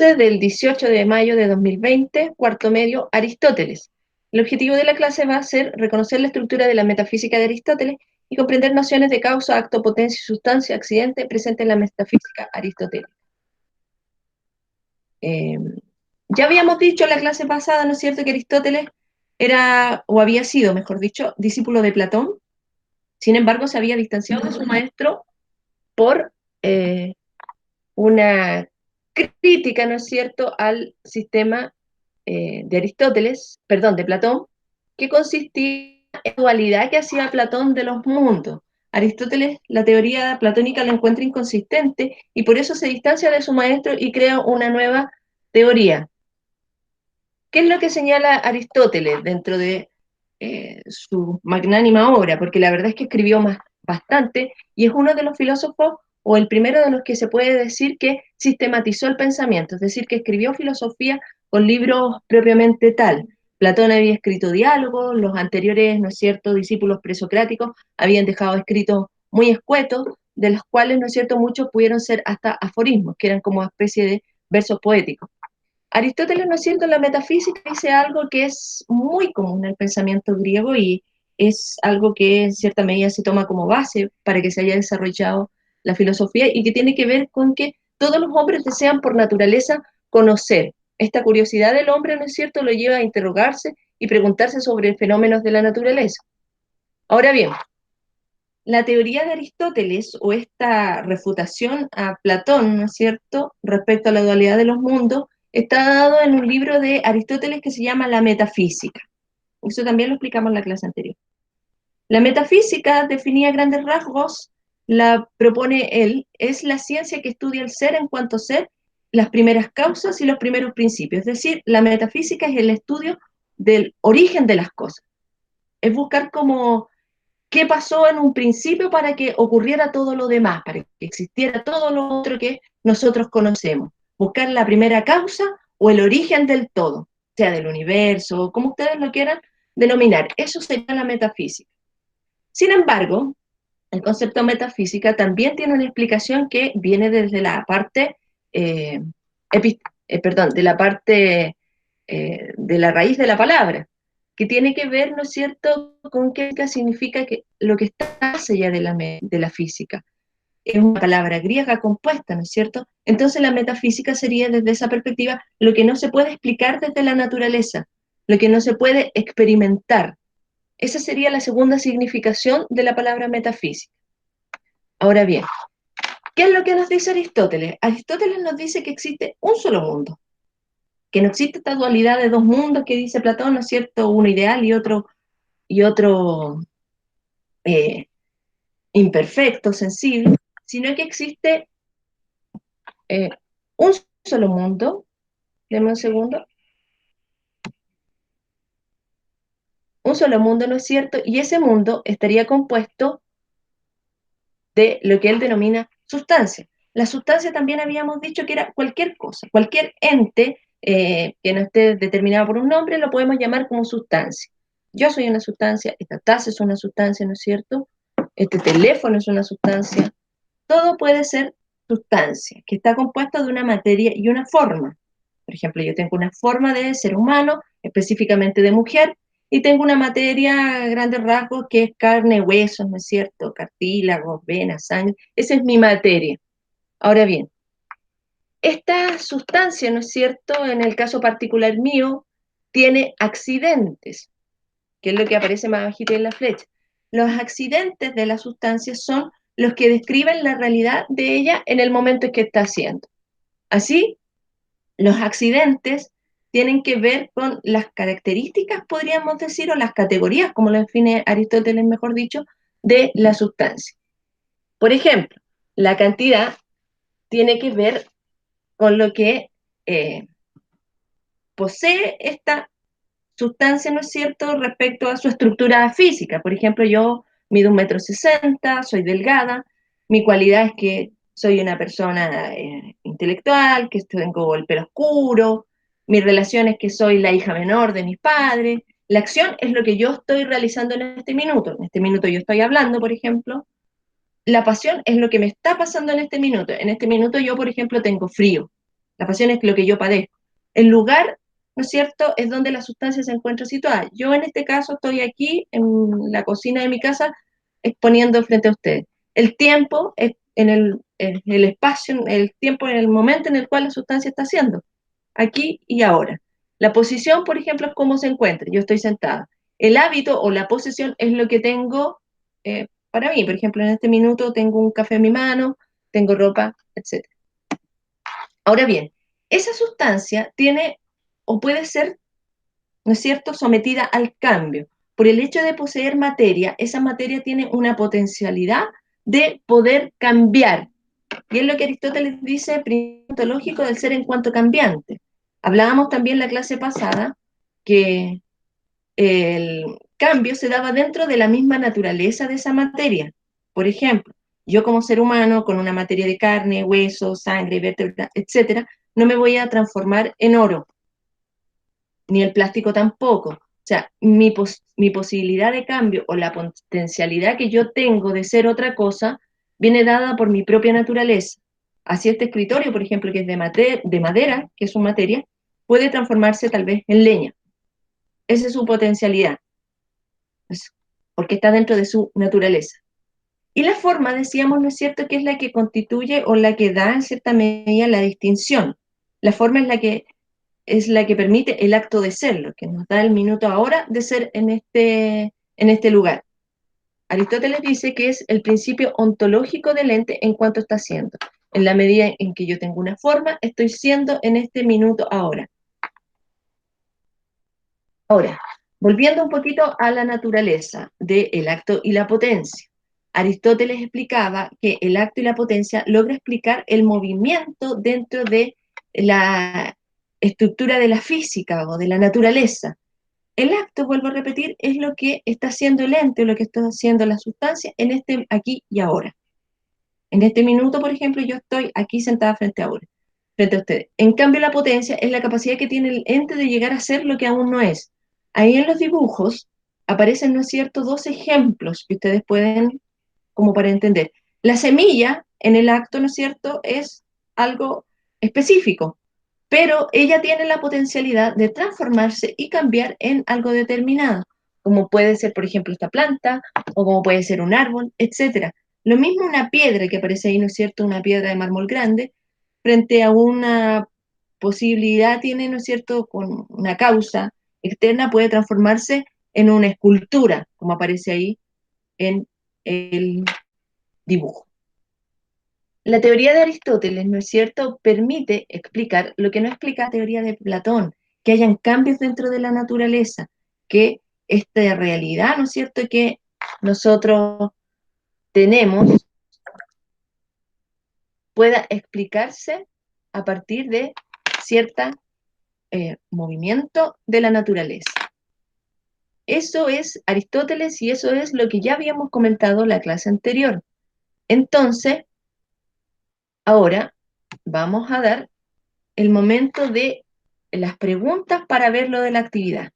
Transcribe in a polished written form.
Del 18 de mayo de 2020, cuarto medio, Aristóteles. El objetivo de la clase va a ser reconocer la estructura de la metafísica de Aristóteles y comprender nociones de causa, acto, potencia, sustancia, accidente presentes en la metafísica aristotélica. Ya habíamos dicho en la clase pasada, ¿no es cierto?, que Aristóteles era, o había sido, mejor dicho, discípulo de Platón. Sin embargo, se había distanciado de su maestro por una crítica, ¿no es cierto?, al sistema de Aristóteles, perdón, de Platón, que consistía en la dualidad que hacía Platón de los mundos. Aristóteles, la teoría platónica la encuentra inconsistente y por eso se distancia de su maestro y crea una nueva teoría. ¿Qué es lo que señala Aristóteles dentro de su magnánima obra? Porque la verdad es que escribió bastante y es uno de los filósofos o el primero de los que se puede decir que sistematizó el pensamiento, es decir, que escribió filosofía con libros propiamente tal. Platón había escrito diálogos, los anteriores, ¿no es cierto?, discípulos presocráticos habían dejado escritos muy escuetos, de los cuales, ¿no es cierto?, muchos pudieron ser hasta aforismos, que eran como especie de versos poéticos. Aristóteles, ¿no es cierto?, en la metafísica dice algo que es muy común en el pensamiento griego y es algo que en cierta medida se toma como base para que se haya desarrollado la filosofía y que tiene que ver con que todos los hombres desean por naturaleza conocer. Esta curiosidad del hombre, ¿no es cierto?, lo lleva a interrogarse y preguntarse sobre fenómenos de la naturaleza. Ahora bien, la teoría de Aristóteles o esta refutación a Platón, ¿no es cierto?, respecto a la dualidad de los mundos, está dado en un libro de Aristóteles que se llama La Metafísica. Eso también lo explicamos en la clase anterior. La metafísica, definida a grandes rasgos, la propone él, es la ciencia que estudia el ser en cuanto ser, las primeras causas y los primeros principios. Es decir, la metafísica es el estudio del origen de las cosas. Es buscar como qué pasó en un principio para que ocurriera todo lo demás, para que existiera todo lo otro que nosotros conocemos. Buscar la primera causa o el origen del todo, sea del universo, como ustedes lo quieran denominar. Eso sería la metafísica. Sin embargo, el concepto metafísica también tiene una explicación que viene desde la parte, eh, de la parte de la raíz de la palabra, que tiene que ver, ¿no es cierto?, con qué significa que lo que está más allá de la física. Es una palabra griega compuesta, ¿no es cierto? Entonces la metafísica sería desde esa perspectiva lo que no se puede explicar desde la naturaleza, lo que no se puede experimentar. Esa sería la segunda significación de la palabra metafísica. Ahora bien, ¿qué es lo que nos dice Aristóteles? Aristóteles nos dice que existe un solo mundo, que no existe esta dualidad de dos mundos que dice Platón, ¿no es cierto?, uno ideal y otro eh, imperfecto, sensible, sino que existe eh, un solo mundo, denme un segundo, un solo mundo, ¿no es cierto? Y ese mundo estaría compuesto de lo que él denomina sustancia. La sustancia también habíamos dicho que era cualquier cosa, cualquier ente que no esté determinado por un nombre, lo podemos llamar como sustancia. Yo soy una sustancia, esta taza es una sustancia, ¿no es cierto? Este teléfono es una sustancia. Todo puede ser sustancia, que está compuesta de una materia y una forma. Por ejemplo, yo tengo una forma de ser humano, específicamente de mujer, y tengo una materia a grandes rasgos que es carne, huesos, ¿no es cierto? Cartílagos, venas, sangre. Esa es mi materia. Ahora bien, esta sustancia, ¿no es cierto? En el caso particular mío, tiene accidentes, que es lo que aparece más bajito en la flecha. Los accidentes de la sustancia son los que describen la realidad de ella en el momento en que está haciendo. Así, los accidentes tienen que ver con las características, podríamos decir, o las categorías, como lo define Aristóteles, mejor dicho, de la sustancia. Por ejemplo, la cantidad tiene que ver con lo que posee esta sustancia, ¿no es cierto?, respecto a su estructura física. Por ejemplo, yo mido 1,60 m, soy delgada, mi cualidad es que soy una persona intelectual, que tengo el pelo oscuro, mi relación es que soy la hija menor de mis padres, la acción es lo que yo estoy realizando en este minuto yo estoy hablando, por ejemplo, la pasión es lo que me está pasando en este minuto yo, por ejemplo, tengo frío, La pasión es lo que yo padezco. El lugar, ¿no es cierto?, es donde la sustancia se encuentra situada. Yo en este caso estoy aquí en la cocina de mi casa exponiendo frente a ustedes. El tiempo es en el espacio, el tiempo en el momento en el cual la sustancia está haciendo, aquí y ahora. La posición, por ejemplo, es cómo se encuentra. Yo estoy sentada. El hábito o la posesión es lo que tengo para mí. Por ejemplo, en este minuto tengo un café en mi mano, tengo ropa, etc. Ahora bien, esa sustancia tiene o puede ser, ¿no es cierto?, sometida al cambio. Por el hecho de poseer materia, esa materia tiene una potencialidad de poder cambiar. Y es lo que Aristóteles dice, principio ontológico del ser en cuanto cambiante. Hablábamos también la clase pasada que el cambio se daba dentro de la misma naturaleza de esa materia. Por ejemplo, yo como ser humano, con una materia de carne, hueso, sangre, vértebra, etcétera, no me voy a transformar en oro, ni el plástico tampoco. O sea, mi posibilidad de cambio o la potencialidad que yo tengo de ser otra cosa viene dada por mi propia naturaleza. Así este escritorio, por ejemplo, que es de madera, que es su materia, puede transformarse tal vez en leña. Esa es su potencialidad, porque está dentro de su naturaleza. Y la forma, decíamos, ¿no es cierto?, que es la que constituye o la que da en cierta medida la distinción. La forma es la que permite el acto de ser, lo que nos da el minuto ahora de ser en este lugar. Aristóteles dice que es el principio ontológico del ente en cuanto está siendo. En la medida en que yo tengo una forma, estoy siendo en este minuto ahora. Ahora, volviendo un poquito a la naturaleza del acto y la potencia. Aristóteles explicaba que el acto y la potencia logra explicar el movimiento dentro de la estructura de la física o de la naturaleza. El acto, vuelvo a repetir, es lo que está haciendo el ente o lo que está haciendo la sustancia en este aquí y ahora. En este minuto, por ejemplo, yo estoy aquí sentada frente a ustedes. En cambio, la potencia es la capacidad que tiene el ente de llegar a ser lo que aún no es. Ahí en los dibujos aparecen, ¿no es cierto?, dos ejemplos que ustedes pueden, como para entender. La semilla en el acto, ¿no es cierto?, es algo específico, pero ella tiene la potencialidad de transformarse y cambiar en algo determinado, como puede ser, por ejemplo, esta planta, o como puede ser un árbol, etcétera. Lo mismo una piedra que aparece ahí, ¿no es cierto?, una piedra de mármol grande, frente a una posibilidad tiene, ¿no es cierto?, con una causa externa, puede transformarse en una escultura, como aparece ahí en el dibujo. La teoría de Aristóteles, ¿no es cierto?, permite explicar lo que no explica la teoría de Platón, que hayan cambios dentro de la naturaleza, que esta realidad, ¿no es cierto?, que nosotros tenemos pueda explicarse a partir de cierto movimiento de la naturaleza. Eso es Aristóteles y eso es lo que ya habíamos comentado en la clase anterior. Entonces, ahora vamos a dar el momento de las preguntas para ver lo de la actividad.